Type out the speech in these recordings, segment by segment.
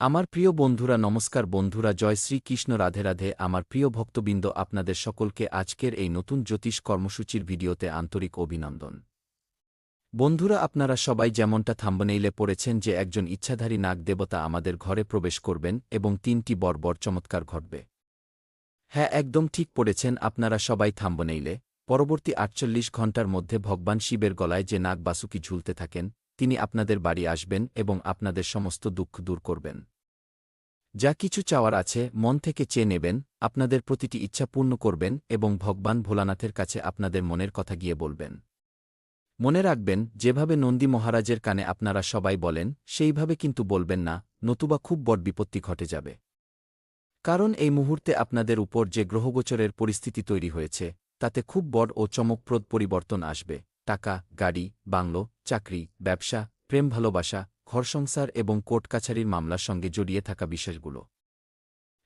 আমার প্রিয় বন্ধুরা নমস্কার বন্ধুরা জয় শ্রী কৃষ্ণ রাধে রাধে আমার প্রিয় ভক্তবৃন্দ আপনাদের সকলকে আজকের এই নতুন জ্যোতিষ কর্মসূচির ভিডিওতে আন্তরিক অভিনন্দন। বন্ধুরা আপনারা সবাই যেমনটা থাম্বনেইলে পড়েছেন যে একজন ইচ্ছাধারী নাগ দেবতা আমাদের ঘরে প্রবেশ করবেন এবং ৩টি বর্বর চমৎকার ঘটবে। হ্যাঁ একদম ঠিক পড়েছেন আপনারা সবাই থাম্বনেইলে। পরবর্তী ৪৮ ঘণ্টার মধ্যে ভগবান শিবের গলায় যে নাগ বাসুকি ঝুলতে থাকেন তিনি আপনাদের বাড়ি আসবেন এবং আপনাদের সমস্ত দুঃখ দূর করবেন। যা কিছু চাওয়ার আছে মন থেকে চেয়ে নেবেন, আপনাদের প্রতিটি ইচ্ছা পূর্ণ করবেন এবং ভগবান ভোলানাথের কাছে আপনাদের মনের কথা গিয়ে বলবেন। মনে রাখবেন যেভাবে নন্দী মহারাজের কানে আপনারা সবাই বলেন সেইভাবে কিন্তু বলবেন না, নতুবা খুব বড় বিপত্তি ঘটে যাবে। কারণ এই মুহূর্তে আপনাদের উপর যে গ্রহগোচরের পরিস্থিতি তৈরি হয়েছে তাতে খুব বড় ও চমকপ্রদ পরিবর্তন আসবে। টাকা, গাড়ি, বাংলো, চাকরি, ব্যবসা, প্রেম ভালোবাসা, ঘরসংসার এবং কোর্ট কাছারির মামলার সঙ্গে জড়িয়ে থাকা বিষয়গুলো।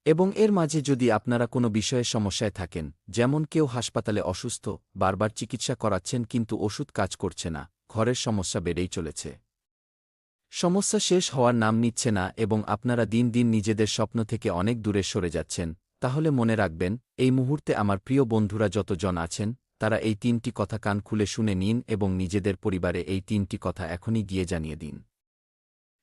এবং এর মাঝে যদি আপনারা কোনো বিষয়ে সমস্যায় থাকেন, যেমন কেউ হাসপাতালে অসুস্থ, বারবার চিকিৎসা করাচ্ছেন কিন্তু ওষুধ কাজ করছে না, ঘরের সমস্যা বেড়েই চলেছে, সমস্যা শেষ হওয়ার নাম নিচ্ছে না এবং আপনারা দিন দিন নিজেদের স্বপ্ন থেকে অনেক দূরে সরে যাচ্ছেন, তাহলে মনে রাখবেন এই মুহূর্তে আমার প্রিয় বন্ধুরা যতজন আছেন তারা এই ৩টি কথা কান খুলে শুনে নিন এবং নিজেদের পরিবারে এই ৩টি কথা এখনই গিয়ে জানিয়ে দিন।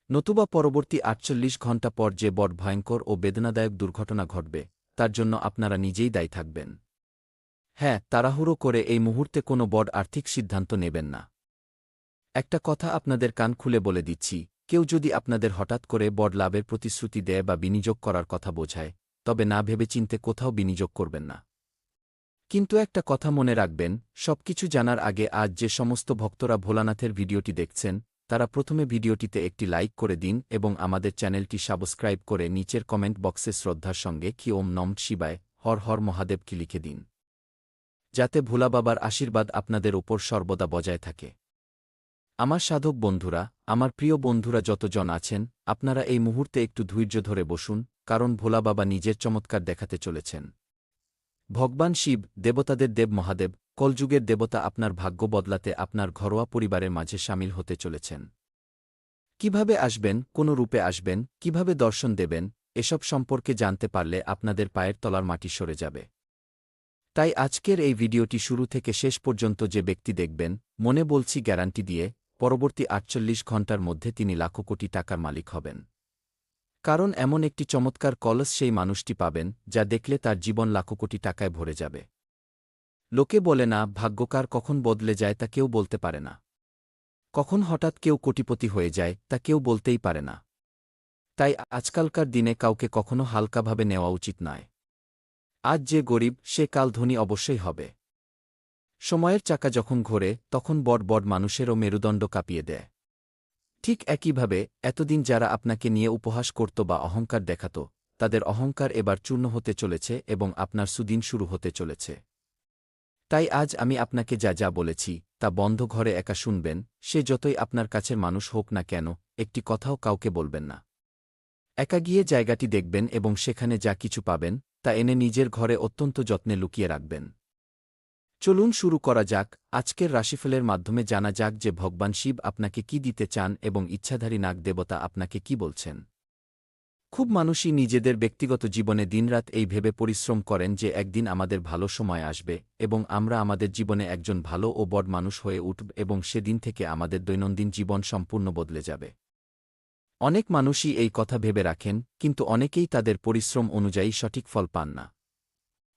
নতুবা পরবর্তী ৪৮ ঘণ্টা পর যে বড় ভয়ঙ্কর ও বেদনাদায়ক দুর্ঘটনা ঘটবে তার জন্য আপনারা নিজেই দায়ী থাকবেন। হ্যাঁ, তাড়াহুড়ো করে এই মুহূর্তে কোনো বড় আর্থিক সিদ্ধান্ত নেবেন না। একটা কথা আপনাদের কান খুলে বলে দিচ্ছি, কেউ যদি আপনাদের হঠাৎ করে বড় লাভের প্রতিশ্রুতি দেয় বা বিনিয়োগ করার কথা বোঝায়, তবে না ভেবেচিন্তে কোথাও বিনিয়োগ করবেন না। কিন্তু একটা কথা মনে রাখবেন, সবকিছু জানার আগে আজ যে সমস্ত ভক্তরা ভোলানাথের ভিডিওটি দেখছেন তারা প্রথমে ভিডিওটিতে একটি লাইক করে দিন এবং আমাদের চ্যানেলটি সাবস্ক্রাইব করে নিচের কমেন্ট বক্সে শ্রদ্ধার সঙ্গে কি ওম নম শিবায় হর হর মহাদেব কি লিখে দিন, যাতে ভোলা বাবার আশীর্বাদ আপনাদের ওপর সর্বদা বজায় থাকে। আমার সাধক বন্ধুরা, আমার প্রিয় বন্ধুরা যতজন আছেন আপনারা এই মুহূর্তে একটু ধৈর্য ধরে বসুন, কারণ ভোলা বাবা নিজের চমৎকার দেখাতে চলেছেন। ভগবান শিব, দেবতাদের দেব মহাদেব, কলযুগের দেবতা আপনার ভাগ্য বদলাতে আপনার ঘরোয়া পরিবারের মাঝে সামিল হতে চলেছেন। কিভাবে আসবেন, কোন রূপে আসবেন, কিভাবে দর্শন দেবেন, এসব সম্পর্কে জানতে পারলে আপনাদের পায়ের তলার মাটি সরে যাবে। তাই আজকের এই ভিডিওটি শুরু থেকে শেষ পর্যন্ত যে ব্যক্তি দেখবেন, মনে বলছি গ্যারান্টি দিয়ে, পরবর্তী ৪৮ ঘণ্টার মধ্যে তিনি লাখো কোটি টাকার মালিক হবেন। কারণ এমন একটি চমৎকার কলস সেই মানুষটি পাবেন যা দেখলে তার জীবন লাখো কোটি টাকায় ভরে যাবে। লোকে বলে না, ভাগ্যকার কখন বদলে যায় তা কেউ বলতে পারে না। কখন হঠাৎ কেউ কোটিপতি হয়ে যায় তা কেউ বলতেই পারে না। তাই আজকালকার দিনে কাউকে কখনো হালকাভাবে নেওয়া উচিত নয়। আজ যে গরিব সে কাল ধনী অবশ্যই হবে। সময়ের চাকা যখন ঘোরে তখন বড় বড় মানুষেরও মেরুদণ্ড কাঁপিয়ে দেয়। ঠিক একইভাবে এতদিন যারা আপনাকে নিয়ে উপহাস করত বা অহংকার দেখাত, তাদের অহংকার এবার চূর্ণ হতে চলেছে এবং আপনার সুদিন শুরু হতে চলেছে। তাই আজ আমি আপনাকে যা যা বলেছি তা বন্ধ ঘরে একা শুনবেন, সে যতই আপনার কাছের মানুষ হোক না কেন, একটি কথাও কাউকে বলবেন না। একা গিয়ে জায়গাটি দেখবেন এবং সেখানে যা কিছু পাবেন তা এনে নিজের ঘরে অত্যন্ত যত্নে লুকিয়ে রাখবেন। চলুন শুরু করা যাক। আজকের রাশিফলের মাধ্যমে জানা যাক যে ভগবান শিব আপনাকে কি দিতে চান এবং ইচ্ছাধারী নাগ দেবতা আপনাকে কি বলছেন। খুব মানুষই নিজেদের ব্যক্তিগত জীবনে দিনরাত এই ভেবে পরিশ্রম করেন যে একদিন আমাদের ভালো সময় আসবে এবং আমরা আমাদের জীবনে একজন ভালো ও বড় মানুষ হয়ে উঠব এবং সেদিন থেকে আমাদের দৈনন্দিন জীবন সম্পূর্ণ বদলে যাবে। অনেক মানুষই এই কথা ভেবে রাখেন, কিন্তু অনেকেই তাদের পরিশ্রম অনুযায়ী সঠিক ফল পান না।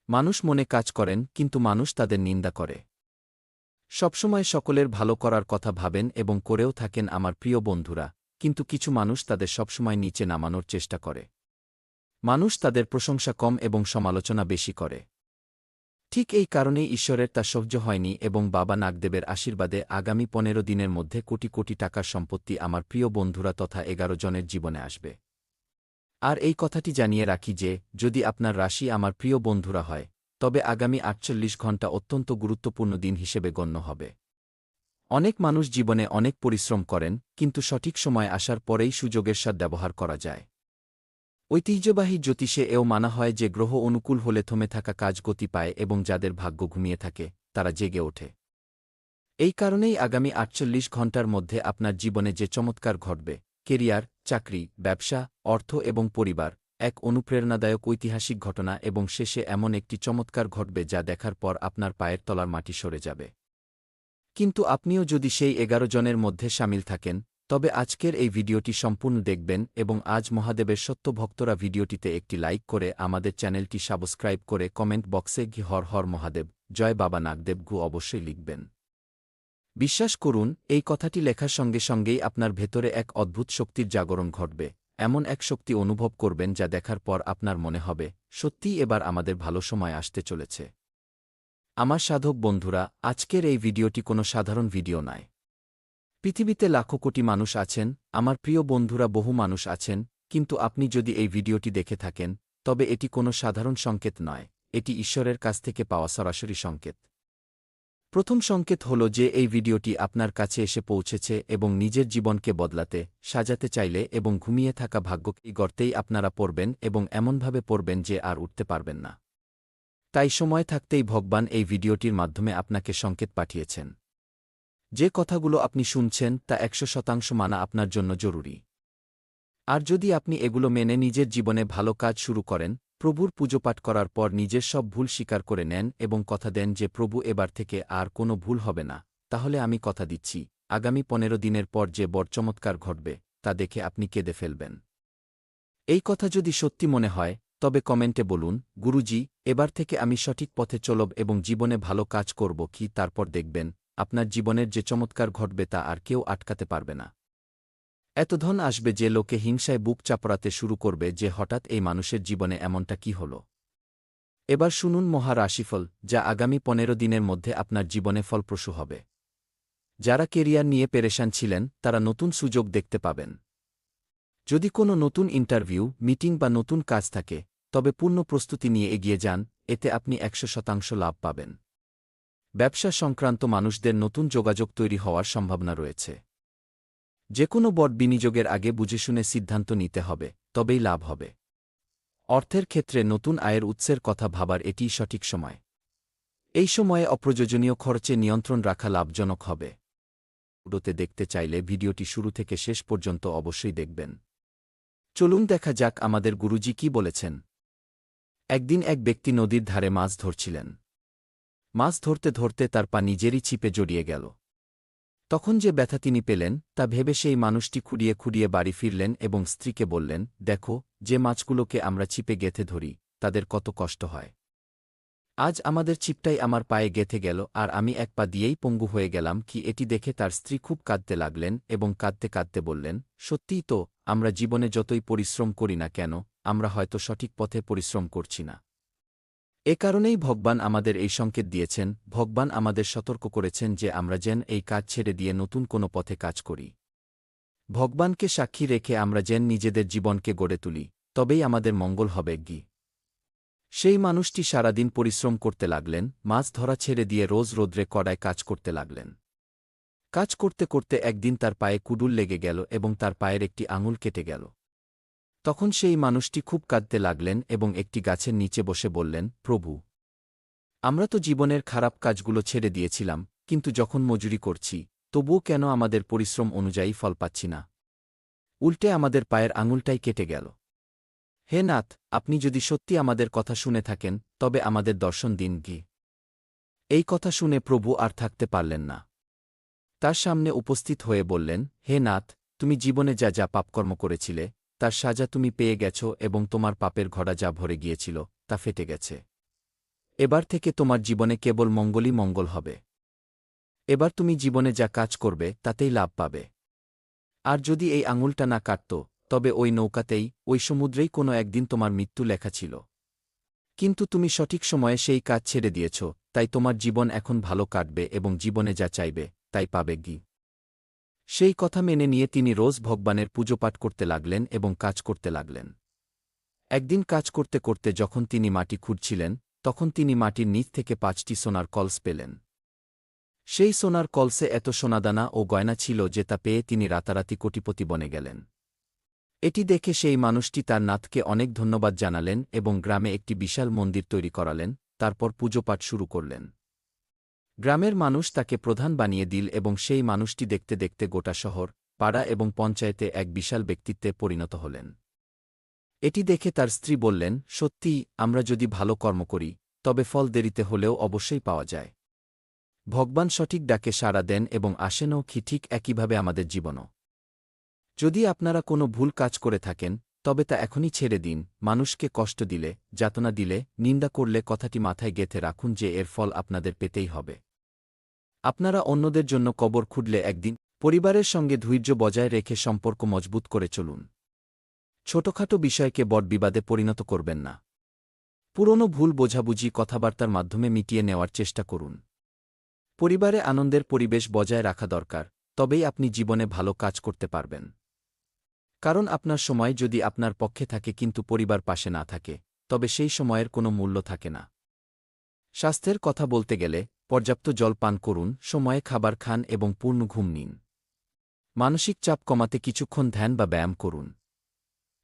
মানুষ মনে কাজ করেন কিন্তু মানুষ তাদের নিন্দা করে। সবসময় সকলের ভালো করার কথা ভাবেন এবং করেও থাকেন আমার প্রিয় বন্ধুরা, কিন্তু কিছু মানুষ তাদের সবসময় নিচে নামানোর চেষ্টা করে। মানুষ তাদের প্রশংসা কম এবং সমালোচনা বেশি করে। ঠিক এই কারণেই ঈশ্বরের তা সহ্য হয়নি এবং বাবা নাগদেবের আশীর্বাদে আগামী ১৫ দিনের মধ্যে কোটি কোটি টাকার সম্পত্তি আমার প্রিয় বন্ধুরা তথা ১১ জনের জীবনে আসবে। আর এই কথাটি জানিয়ে রাখি যে যদি আপনার রাশি আমার প্রিয় বন্ধুরা হয় তবে আগামী ৪৮ ঘণ্টা অত্যন্ত গুরুত্বপূর্ণ দিন হিসেবে গণ্য হবে। অনেক মানুষ জীবনে অনেক পরিশ্রম করেন কিন্তু সঠিক সময় আসার পরেই সুযোগের সদ্ব্যবহার করা যায়। ঐতিহ্যবাহী জ্যোতিষে এও মানা হয় যে গ্রহ অনুকূল হলে থমে থাকা কাজ গতি পায় এবং যাদের ভাগ্য ঘুমিয়ে থাকে তারা জেগে ওঠে। এই কারণেই আগামী ৪৮ ঘণ্টার মধ্যে আপনার জীবনে যে চমৎকার ঘটবে কেরিয়ার, চাকরি, ব্যবসা, অর্থ এবং পরিবার, এক অনুপ্রেরণাদায়ক ঐতিহাসিক ঘটনা এবং শেষে এমন একটি চমৎকার ঘটবে যা দেখার পর আপনার পায়ের তলার মাটি সরে যাবে। কিন্তু আপনিও যদি সেই 11 জনের মধ্যে শামিল থাকেন, তবে আজকের এই ভিডিওটি সম্পূর্ণ দেখবেন এবং আজ মহাদেবের সত্য ভক্তরা ভিডিওটিতে একটি লাইক করে আমাদের চ্যানেলটি সাবস্ক্রাইব করে কমেন্ট বক্সে ঘি হর হর মহাদেব, জয় বাবা নাগদেব গু অবশ্যই লিখবেন। বিশ্বাস করুন, এই কথাটি লেখার সঙ্গে সঙ্গেই আপনার ভেতরে এক অদ্ভুত শক্তির জাগরণ ঘটবে, এমন এক শক্তি অনুভব করবেন যা দেখার পর আপনার মনে হবে, সত্যিই এবার আমাদের ভালো সময় আসতে চলেছে। আমার সাধক বন্ধুরা, আজকের এই ভিডিওটি কোনো সাধারণ ভিডিও নয়। পৃথিবীতে লাখো কোটি মানুষ আছেন, আমার প্রিয় বন্ধুরা বহু মানুষ আছেন, কিন্তু আপনি যদি এই ভিডিওটি দেখে থাকেন, তবে এটি কোনো সাধারণ সংকেত নয়, এটি ঈশ্বরের কাছ থেকে পাওয়া সরাসরি সংকেত। প্রথম সংকেত হল যে এই ভিডিওটি আপনার কাছে এসে পৌঁছেছে এবং নিজের জীবনকে বদলাতে, সাজাতে চাইলে এবং ঘুমিয়ে থাকা ভাগ্যকে এই গর্তেই আপনারা পড়বেন এবং এমনভাবে পড়বেন যে আর উঠতে পারবেন না। তাই সময় থাকতেই ভগবান এই ভিডিওটির মাধ্যমে আপনাকে সংকেত পাঠিয়েছেন। যে কথাগুলো আপনি শুনছেন তা 100% মানা আপনার জন্য জরুরি। আর যদি আপনি এগুলো মেনে নিজের জীবনে ভালো কাজ শুরু করেন, প্রভুর পুজোপাঠ করার পর নিজের সব ভুল স্বীকার করে নেন এবং কথা দেন যে প্রভু এবার থেকে আর কোনো ভুল হবে না, তাহলে আমি কথা দিচ্ছি, আগামী 15 দিনের পর যে বড় চমৎকার ঘটবে, তা দেখে আপনি কেঁদে ফেলবেন। এই কথা যদি সত্যি মনে হয়, তবে কমেন্টে বলুন, গুরুজি, এবার থেকে আমি সঠিক পথে চলব এবং জীবনে ভালো কাজ করব কি তারপর দেখবেন, আপনার জীবনের যে চমৎকার ঘটবে তা আর কেউ আটকাতে পারবে না। এত ধন আসবে যে লোকে হিংসায় বুক চাপড়াতে শুরু করবে যে হঠাৎ এই মানুষের জীবনে এমনটা কি হল। এবার শুনুন মহা রাশিফল, যা আগামী 15 দিনের মধ্যে আপনার জীবনে ফলপ্রসূ হবে। যারা কেরিয়ার নিয়ে পেরেশান ছিলেন, তারা নতুন সুযোগ দেখতে পাবেন। যদি কোনো নতুন ইন্টারভিউ, মিটিং বা নতুন কাজ থাকে, তবে পূর্ণ প্রস্তুতি নিয়ে এগিয়ে যান, এতে আপনি 100% লাভ পাবেন। ব্যবসা সংক্রান্ত মানুষদের নতুন যোগাযোগ তৈরি হওয়ার সম্ভাবনা রয়েছে। যে কোনো বড় বিনিয়োগের আগে বুঝেশুনে সিদ্ধান্ত নিতে হবে, তবেই লাভ হবে। অর্থের ক্ষেত্রে নতুন আয়ের উৎসের কথা ভাবার এটিই সঠিক সময়। এই সময়ে অপ্রয়োজনীয় খরচে নিয়ন্ত্রণ রাখা লাভজনক হবে। ভিডিওতে দেখতে চাইলে ভিডিওটি শুরু থেকে শেষ পর্যন্ত অবশ্যই দেখবেন। চলুন দেখা যাক আমাদের গুরুজি কি বলেছেন। একদিন এক ব্যক্তি নদীর ধারে মাছ ধরছিলেন। মাছ ধরতে ধরতে তার পা নিজেরই ছিপে জড়িয়ে গেল। তখন যে ব্যথা তিনি পেলেন, তা ভেবে সেই মানুষটি খুঁড়িয়ে খুঁড়িয়ে বাড়ি ফিরলেন এবং স্ত্রীকে বললেন, দেখো, যে মাছগুলোকে আমরা ছিপে গেঁথে ধরি, তাদের কত কষ্ট হয়। আজ আমাদের ছিপটাই আমার পায়ে গেঁথে গেল আর আমি এক পা দিয়েই পঙ্গু হয়ে গেলাম কি। এটি দেখে তার স্ত্রী খুব কাঁদতে লাগলেন এবং কাঁদতে কাঁদতে বললেন, সত্যিই তো, আমরা জীবনে যতই পরিশ্রম করি না কেন, আমরা হয়তো সঠিক পথে পরিশ্রম করছি না। এ কারণেই ভগবান আমাদের এই সংকেত দিয়েছেন, ভগবান আমাদের সতর্ক করেছেন যে আমরা যেন এই কাজ ছেড়ে দিয়ে নতুন কোনো পথে কাজ করি। ভগবানকে সাক্ষী রেখে আমরা যেন নিজেদের জীবনকে গড়ে তুলি, তবেই আমাদের মঙ্গল হবে গি। সেই মানুষটি সারাদিন পরিশ্রম করতে লাগলেন, মাছ ধরা ছেড়ে দিয়ে রোজ রোদ্রে কড়ায় কাজ করতে লাগলেন। কাজ করতে করতে একদিন তার পায়ে কুডুল লেগে গেল এবং তার পায়ের একটি আঙুল কেটে গেল। তখন সেই মানুষটি খুব কাঁদতে লাগলেন এবং একটি গাছের নিচে বসে বললেন, প্রভু, আমরা তো জীবনের খারাপ কাজগুলো ছেড়ে দিয়েছিলাম, কিন্তু যখন মজুরি করছি, তবুও কেন আমাদের পরিশ্রম অনুযায়ী ফল পাচ্ছি না? উল্টে আমাদের পায়ের আঙুলটাই কেটে গেল। হে নাথ, আপনি যদি সত্যি আমাদের কথা শুনে থাকেন, তবে আমাদের দর্শন দিন গি। এই কথা শুনে প্রভু আর থাকতে পারলেন না। তার সামনে উপস্থিত হয়ে বললেন, হে নাথ, তুমি জীবনে যা যা পাপকর্ম করেছিলে, তার সাজা তুমি পেয়ে গেছ এবং তোমার পাপের ঘড়া যা ভরে গিয়েছিল, তা ফেটে গেছে। এবার থেকে তোমার জীবনে কেবল মঙ্গলই মঙ্গল হবে। এবার তুমি জীবনে যা কাজ করবে তাতেই লাভ পাবে। আর যদি এই আঙুলটা না কাটত, তবে ওই নৌকাতেই, ওই সমুদ্রেই কোনো একদিন তোমার মৃত্যু লেখা ছিল। কিন্তু তুমি সঠিক সময়ে সেই কাজ ছেড়ে দিয়েছ, তাই তোমার জীবন এখন ভালো কাটবে এবং জীবনে যা চাইবে, তাই পাবে গি। সেই কথা মেনে নিয়ে তিনি রোজ ভগবানের পুজোপাঠ করতে লাগলেন এবং কাজ করতে লাগলেন। একদিন কাজ করতে করতে যখন তিনি মাটি খুঁড়ছিলেন, তখন তিনি মাটির নিচ থেকে 5টি সোনার কলস পেলেন। সেই সোনার কলসে এত সোনাদানা ও গয়না ছিল যে তা পেয়ে তিনি রাতারাতি কোটিপতি বনে গেলেন। এটি দেখে সেই মানুষটি তার নাথকে অনেক ধন্যবাদ জানালেন এবং গ্রামে একটি বিশাল মন্দির তৈরি করালেন, তারপর পুজোপাঠ শুরু করলেন। গ্রামের মানুষ তাকে প্রধান বানিয়ে দিল এবং সেই মানুষটি দেখতে দেখতে গোটা শহর, পাড়া এবং পঞ্চায়েতে এক বিশাল ব্যক্তিত্বে পরিণত হলেন। এটি দেখে তার স্ত্রী বললেন, সত্যিই, আমরা যদি ভালো কর্ম করি তবে ফল দেরিতে হলেও অবশ্যই পাওয়া যায়। ভগবান সঠিক ডাকে সাড়া দেন এবং আসেনও ঠিক একইভাবে আমাদের জীবনও। যদি আপনারা কোনো ভুল কাজ করে থাকেন তবে তা এখনই ছেড়ে দিন। মানুষকে কষ্ট দিলে, যাতনা দিলে, নিন্দা করলে কথাটি মাথায় গেঁথে রাখুন যে এর ফল আপনাদের পেতেই হবে। আপনারা অন্যদের জন্য কবর খুঁড়লে একদিন। পরিবারের সঙ্গে ধৈর্য বজায় রেখে সম্পর্ক মজবুত করে চলুন। ছোটখাটো বিষয়কে বড় বিবাদে পরিণত করবেন না। পুরনো ভুল বোঝাবুঝি কথাবার্তার মাধ্যমে মিটিয়ে নেওয়ার চেষ্টা করুন। পরিবারে আনন্দের পরিবেশ বজায় রাখা দরকার, তবেই আপনি জীবনে ভালো কাজ করতে পারবেন। কারণ আপনার সময় যদি আপনার পক্ষে থাকে কিন্তু পরিবার পাশে না থাকে, তবে সেই সময়ের কোনো মূল্য থাকে না। স্বাস্থ্যের কথা বলতে গেলে পর্যাপ্ত জল পান করুন, সময়ে খাবার খান এবং পূর্ণ ঘুম নিন। মানসিক চাপ কমাতে কিছুক্ষণ ধ্যান বা ব্যায়াম করুন।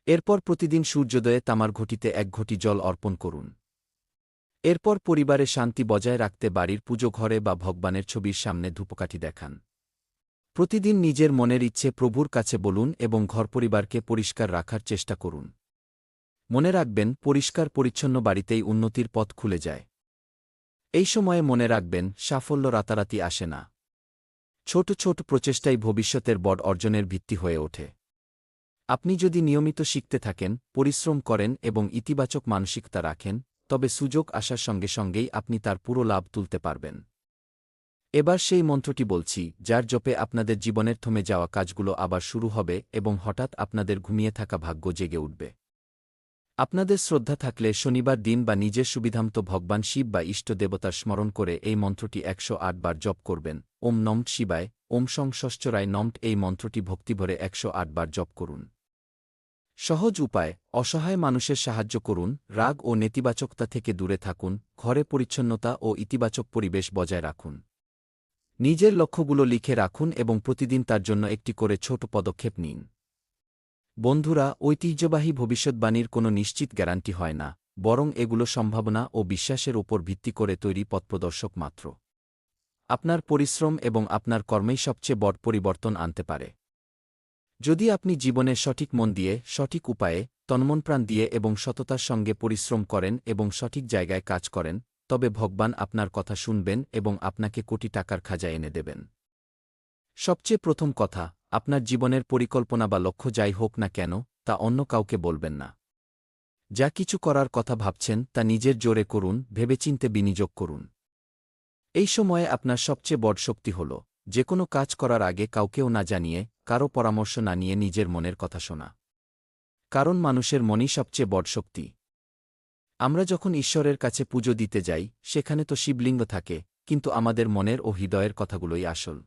এরপর প্রতিদিন সূর্যোদয়ে তামার ঘটিতে 1 ঘটি জল অর্পণ করুন। এরপর পরিবারে শান্তি বজায় রাখতে বাড়ির পুজো ঘরে বা ভগবানের ছবির সামনে ধূপকাঠি দেখান। প্রতিদিন নিজের মনের ইচ্ছে প্রভুর কাছে বলুন এবং ঘর পরিবারকে পরিষ্কার রাখার চেষ্টা করুন। মনে রাখবেন, পরিষ্কার পরিচ্ছন্ন বাড়িতেই উন্নতির পথ খুলে যায়। এই সময়ে মনে রাখবেন, সাফল্য রাতারাতি আসে না। ছোট ছোট প্রচেষ্টাই ভবিষ্যতের বড় অর্জনের ভিত্তি হয়ে ওঠে। আপনি যদি নিয়মিত শিখতে থাকেন, পরিশ্রম করেন এবং ইতিবাচক মানসিকতা রাখেন, তবে সুযোগ আসার সঙ্গে সঙ্গেই আপনি তার পুরো লাভ তুলতে পারবেন। এবার সেই মন্ত্রটি বলছি, যার জপে আপনাদের জীবনের থমে যাওয়া কাজগুলো আবার শুরু হবে এবং হঠাৎ আপনাদের ঘুমিয়ে থাকা ভাগ্য জেগে উঠবে। আপনাদের শ্রদ্ধা থাকলে শনিবার দিন বা নিজের সুবিধামতো ভগবান শিব বা ইষ্ট দেবতার স্মরণ করে এই মন্ত্রটি 108 বার জপ করবেন। ওম নমঃ শিবায়, ওম সং ষষ্ঠরায় নমঃ। এই মন্ত্রটি ভক্তিভরে 108 বার জপ করুন। সহজ উপায়, অসহায় মানুষের সাহায্য করুন, রাগ ও নেতিবাচকতা থেকে দূরে থাকুন, ঘরে পরিচ্ছন্নতা ও ইতিবাচক পরিবেশ বজায় রাখুন। নিজের লক্ষ্যগুলো লিখে রাখুন এবং প্রতিদিন তার জন্য একটি করে ছোট পদক্ষেপ নিন। বন্ধুরা, ঐতিহ্যবাহী ভবিষ্যদ্বাণীর কোনো নিশ্চিত গ্যারান্টি হয় না, বরং এগুলো সম্ভাবনা ও বিশ্বাসের ওপর ভিত্তি করে তৈরি পথপ্রদর্শক মাত্র। আপনার পরিশ্রম এবং আপনার কর্মেই সবচেয়ে বড় পরিবর্তন আনতে পারে। যদি আপনি জীবনে সঠিক মন দিয়ে, সঠিক উপায়ে, তন্মনপ্রাণ দিয়ে এবং সততার সঙ্গে পরিশ্রম করেন এবং সঠিক জায়গায় কাজ করেন, তবে ভগবান আপনার কথা শুনবেন এবং আপনাকে কোটি টাকার খাজা এনে দেবেন। সবচেয়ে প্রথম কথা, আপনার জীবনের পরিকল্পনা বা লক্ষ্য যাই হোক না কেন, তা অন্য কাউকে বলবেন না। যা কিছু করার কথা ভাবছেন তা নিজের জোরে করুন, ভেবেচিন্তে বিনিয়োগ করুন। এই সময়ে আপনার সবচেয়ে বড় শক্তি হল যেকোনো কাজ করার আগে কাউকেও না জানিয়ে, কারও পরামর্শ না নিয়ে নিজের মনের কথা শোনা। কারণ মানুষের মনই সবচেয়ে বড় শক্তি। আমরা যখন ঈশ্বরের কাছে পুজো দিতে যাই, সেখানে তো শিবলিঙ্গ থাকে, কিন্তু আমাদের মনের ও হৃদয়ের কথাগুলোই আসল।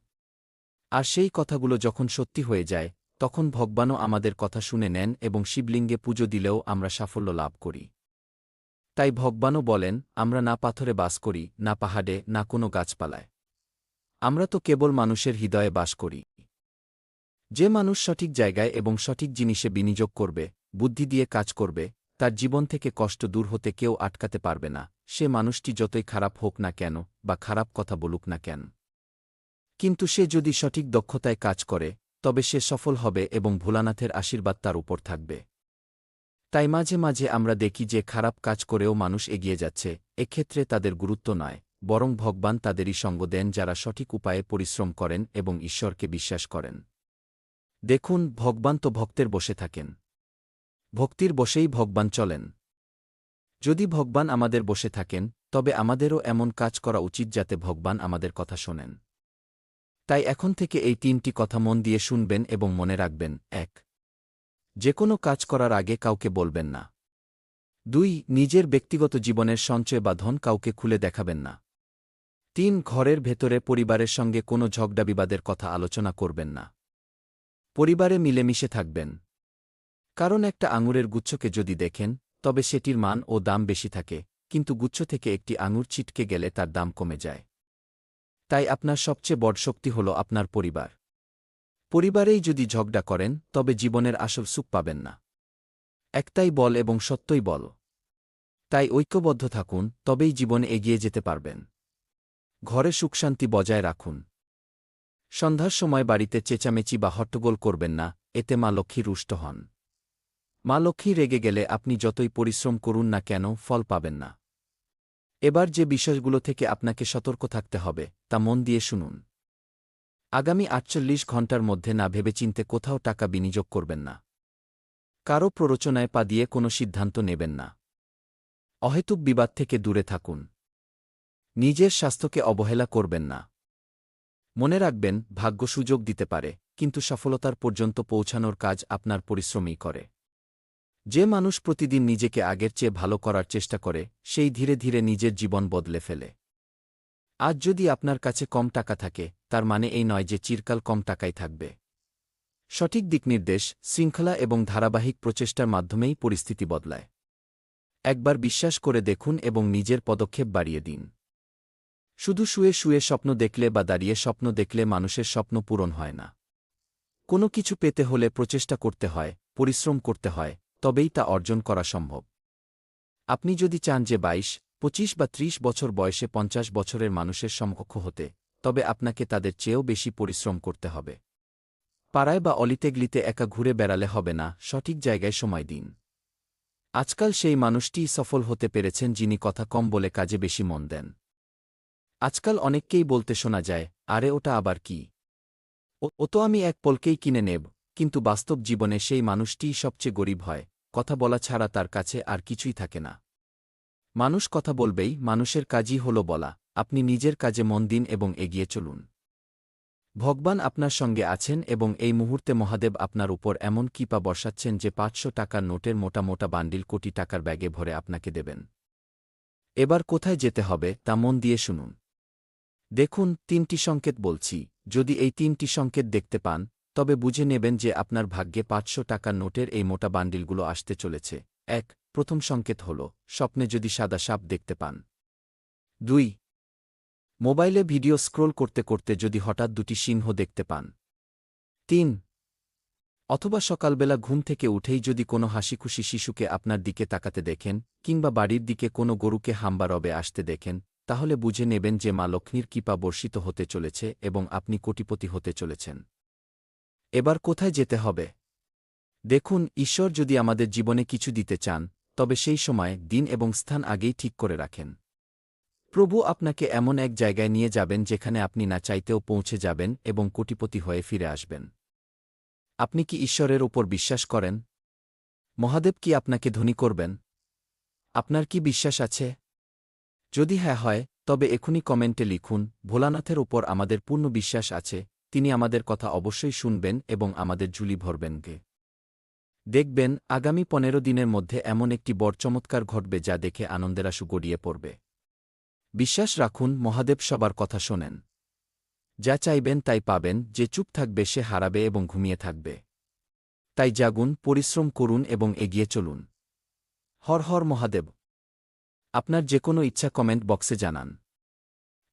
আর সেই কথাগুলো যখন সত্যি হয়ে যায়, তখন ভগবানও আমাদের কথা শুনে নেন এবং শিবলিঙ্গে পুজো দিলেও আমরা সাফল্য লাভ করি। তাই ভগবানও বলেন, আমরা না পাথরে বাস করি, না পাহাড়ে, না কোনো গাছপালায়। আমরা তো কেবল মানুষের হৃদয়ে বাস করি। যে মানুষ সঠিক জায়গায় এবং সঠিক জিনিসে বিনিয়োগ করবে, বুদ্ধি দিয়ে কাজ করবে, তার জীবন থেকে কষ্ট দূর হতে কেউ আটকাতে পারবে না, সে মানুষটি যতই খারাপ হোক না কেন বা খারাপ কথা বলুক না কেন। কিন্তু সে যদি সঠিক দক্ষতায় কাজ করে, তবে সে সফল হবে এবং ভোলানাথের আশীর্বাদ তার উপর থাকবে। তাই মাঝে মাঝে আমরা দেখি যে খারাপ কাজ করেও মানুষ এগিয়ে যাচ্ছে, এক্ষেত্রে তাদের গুরুত্ব নয়, বরং ভগবান তাদেরই সঙ্গ দেন যারা সঠিক উপায়ে পরিশ্রম করেন এবং ঈশ্বরকে বিশ্বাস করেন। দেখুন, ভগবান তো ভক্তের বসে থাকেন। ভক্তির বসেই ভগবান চলেন। যদি ভগবান আমাদের বসে থাকেন, তবে আমাদেরও এমন কাজ করা উচিত যাতে ভগবান আমাদের কথা শোনেন। তাই এখন থেকে এই 3টি কথা মন দিয়ে শুনবেন এবং মনে রাখবেন। 1. যেকোনো কাজ করার আগে কাউকে বলবেন না। 2. নিজের ব্যক্তিগত জীবনের সঞ্চয় বা ধন কাউকে খুলে দেখাবেন না। 3. ঘরের ভেতরে পরিবারের সঙ্গে কোনো ঝগড়া বিবাদের কথা আলোচনা করবেন না। পরিবারে মিলেমিশে থাকবেন। কারণ একটা আঙুরের গুচ্ছকে যদি দেখেন, তবে সেটির মান ও দাম বেশি থাকে, কিন্তু গুচ্ছ থেকে একটি আঙুর ছিটকে গেলে তার দাম কমে যায়। তাই আপনার সবচেয়ে বড় শক্তি হল আপনার পরিবার। পরিবারেই যদি ঝগড়া করেন, তবে জীবনের আসল সুখ পাবেন না। একটাই বল এবং সত্যই বল। তাই ঐক্যবদ্ধ থাকুন, তবেই জীবনে এগিয়ে যেতে পারবেন। ঘরে সুখশান্তি বজায় রাখুন। সন্ধ্যার সময় বাড়িতে চেঁচামেচি বা হট্টগোল করবেন না, এতে মা লক্ষ্মী রুষ্ট হন। মা লক্ষ্মী রেগে গেলে আপনি যতই পরিশ্রম করুন না কেন ফল পাবেন না। এবার যে বিষয়গুলো থেকে আপনাকে সতর্ক থাকতে হবে তা মন দিয়ে শুনুন। আগামী ৪৮ ঘণ্টার মধ্যে না ভেবেচিন্তে কোথাও টাকা বিনিয়োগ করবেন না। কারও প্ররোচনায় পা দিয়ে কোনো সিদ্ধান্ত নেবেন না। অহেতুক বিবাদ থেকে দূরে থাকুন। নিজের স্বাস্থ্যকে অবহেলা করবেন না। মনে রাখবেন, ভাগ্য সুযোগ দিতে পারে, কিন্তু সফলতার পর্যন্ত পৌঁছানোর কাজ আপনার পরিশ্রমই করে। যে মানুষ প্রতিদিন নিজেকে আগের চেয়ে ভালো করার চেষ্টা করে, সেই ধীরে ধীরে নিজের জীবন বদলে ফেলে। আজ যদি আপনার কাছে কম টাকা থাকে, তার মানে এই নয় যে চিরকাল কম টাকাই থাকবে। সঠিক দিকনির্দেশ, শৃঙ্খলা এবং ধারাবাহিক প্রচেষ্টার মাধ্যমেই পরিস্থিতি বদলায়। একবার বিশ্বাস করে দেখুন এবং নিজের পদক্ষেপ বাড়িয়ে দিন। শুধু শুয়ে শুয়ে স্বপ্ন দেখলে বা দাঁড়িয়ে স্বপ্ন দেখলে মানুষের স্বপ্ন পূরণ হয় না। কোনো কিছু পেতে হলে প্রচেষ্টা করতে হয়, পরিশ্রম করতে হয়, তবেই তা অর্জন করা সম্ভব। আপনি যদি চান যে ২২, ২৫ বা ৩০ বছর বয়সে ৫০ বছরের মানুষের সমকক্ষ হতে, তবে আপনাকে তাদের চেয়েও বেশি পরিশ্রম করতে হবে। পাড়ায় বা অলিতেগলিতে একা ঘুরে বেড়ালে হবে না, সঠিক জায়গায় সময় দিন। আজকাল সেই মানুষটিই সফল হতে পেরেছেন যিনি কথা কম বলে কাজে বেশি মন দেন। আজকাল অনেককেই বলতে শোনা যায়, আরে ওটা আবার কি, ও তো আমি এক পলকেই কিনে নেব, কিন্তু বাস্তব জীবনে সেই মানুষটিই সবচেয়ে গরিব হয়, কথা বলা ছাড়া তার কাছে আর কিছুই থাকে না। মানুষ কথা বলবেই, মানুষের কাজই হল বলা। আপনি নিজের কাজে মন দিন এবং এগিয়ে চলুন। ভগবান আপনার সঙ্গে আছেন এবং এই মুহূর্তে মহাদেব আপনার উপর এমন কৃপা বর্ষাচ্ছেন যে ৫০০ টাকার নোটের মোটা মোটা বান্ডিল কোটি টাকার ব্যাগে ভরে আপনাকে দেবেন। এবার কোথায় যেতে হবে তা মন দিয়ে শুনুন। দেখুন, ৩টি সংকেত বলছি। যদি এই ৩টি সংকেত দেখতে পান, তবে বুঝে নেবেন যে আপনার ভাগ্যে ৫০০ টাকার নোটের এই মোটা বান্ডিলগুলো আসতে চলেছে। ১. প্রথম সংকেত হল, স্বপ্নে যদি সাদা সাপ দেখতে পান। ২. মোবাইলে ভিডিও স্ক্রোল করতে করতে যদি হঠাৎ দুটি সিংহ দেখতে পান। ৩. অথবা সকালবেলা ঘুম থেকে উঠেই যদি কোনো হাসিখুশি শিশুকে আপনার দিকে তাকাতে দেখেন, কিংবা বাড়ির দিকে কোনো গরুকে হাম্বা রবে আসতে দেখেন, তাহলে বুঝে নেবেন যে মা লক্ষ্মীর কৃপা বর্ষিত হতে চলেছে এবং আপনি কোটিপতি হতে চলেছেন। এবার কোথায় যেতে হবে? দেখুন, ঈশ্বর যদি আমাদের জীবনে কিছু দিতে চান, তবে সেই সময়, দিন এবং স্থান আগেই ঠিক করে রাখেন। প্রভু আপনাকে এমন এক জায়গায় নিয়ে যাবেন যেখানে আপনি না চাইতেও পৌঁছে যাবেন এবং কোটিপতি হয়ে ফিরে আসবেন। আপনি কি ঈশ্বরের ওপর বিশ্বাস করেন? মহাদেব কি আপনাকে ধনী করবেন? আপনার কি বিশ্বাস আছে? যদি হ্যাঁ হয়, তবে এখনই কমেন্টে লিখুন, ভোলানাথের ওপর আমাদের পূর্ণ বিশ্বাস আছে, তিনি আমাদের কথা অবশ্যই শুনবেন এবং আমাদের ঝুলি ভরবেন গে। দেখবেন, আগামী ১৫ দিনের মধ্যে এমন একটি বড় চমৎকার ঘটবে যা দেখে আনন্দের আশু গড়িয়ে পড়বে। বিশ্বাস রাখুন, মহাদেব সবার কথা শোনেন। যা চাইবেন তাই পাবেন, যে চুপ থাকবে সে হারাবে এবং ঘুমিয়ে থাকবে। তাই জাগুন, পরিশ্রম করুন এবং এগিয়ে চলুন। হর হর মহাদেব। আপনার যে কোনো ইচ্ছা কমেন্ট বক্সে জানান।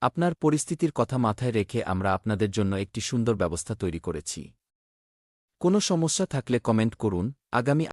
আপনার পরিস্থিতির কথা মাথায় রেখে আমরা আপনাদের জন্য একটি সুন্দর ব্যবস্থা তৈরি করেছি। কোনো সমস্যা থাকলে কমেন্ট করুন। আগামী